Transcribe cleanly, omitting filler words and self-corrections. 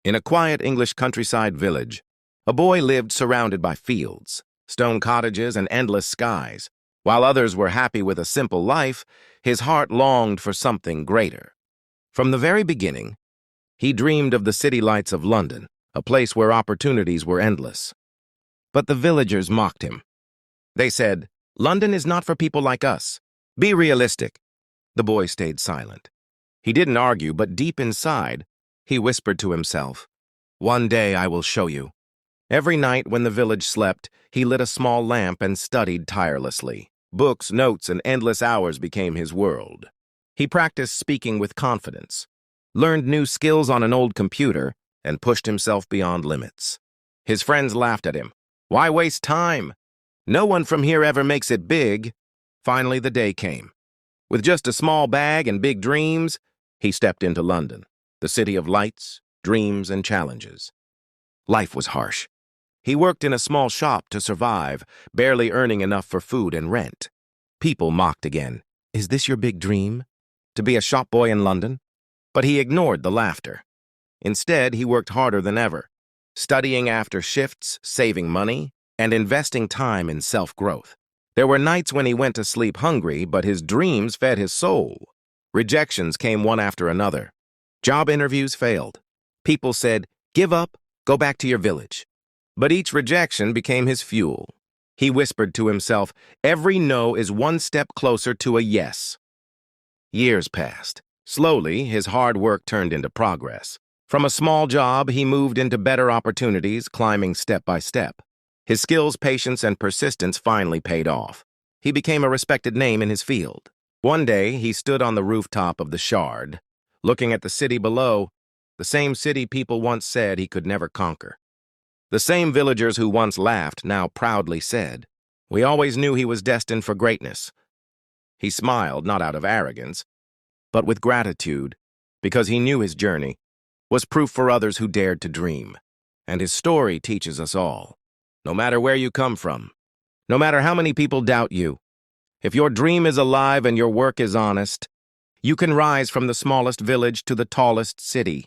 In a quiet English countryside village, a boy lived surrounded by fields, stone cottages, and endless skies. While others were happy with a simple life, his heart longed for something greater. From the very beginning, he dreamed of the city lights of London, a place where opportunities were endless. But the villagers mocked him. They said, "London is not for people like us. Be realistic." The boy stayed silent. He didn't argue, but deep inside, he whispered to himself, "One day I will show you." Every night when the village slept, he lit a small lamp and studied tirelessly. Books, notes, and endless hours became his world. He practiced speaking with confidence, learned new skills on an old computer, and pushed himself beyond limits. His friends laughed at him. "Why waste time? No one from here ever makes it big." Finally, the day came. With just a small bag and big dreams, he stepped into London, the city of lights, dreams, and challenges. Life was harsh. He worked in a small shop to survive, barely earning enough for food and rent. People mocked again. "Is this your big dream? To be a shop boy in London?" But he ignored the laughter. Instead, he worked harder than ever, studying after shifts, saving money, and investing time in self-growth. There were nights when he went to sleep hungry, but his dreams fed his soul. Rejections came one after another. Job interviews failed. People said, "Give up, go back to your village." But each rejection became his fuel. He whispered to himself, "Every no is one step closer to a yes." Years passed. Slowly, his hard work turned into progress. From a small job, he moved into better opportunities, climbing step by step. His skills, patience, and persistence finally paid off. He became a respected name in his field. One day, he stood on the rooftop of the Shard, looking at the city below, the same city people once said he could never conquer. The same villagers who once laughed now proudly said, "We always knew he was destined for greatness." He smiled, not out of arrogance, but with gratitude, because he knew his journey was proof for others who dared to dream. And his story teaches us all. No matter where you come from, no matter how many people doubt you, if your dream is alive and your work is honest, you can rise from the smallest village to the tallest city.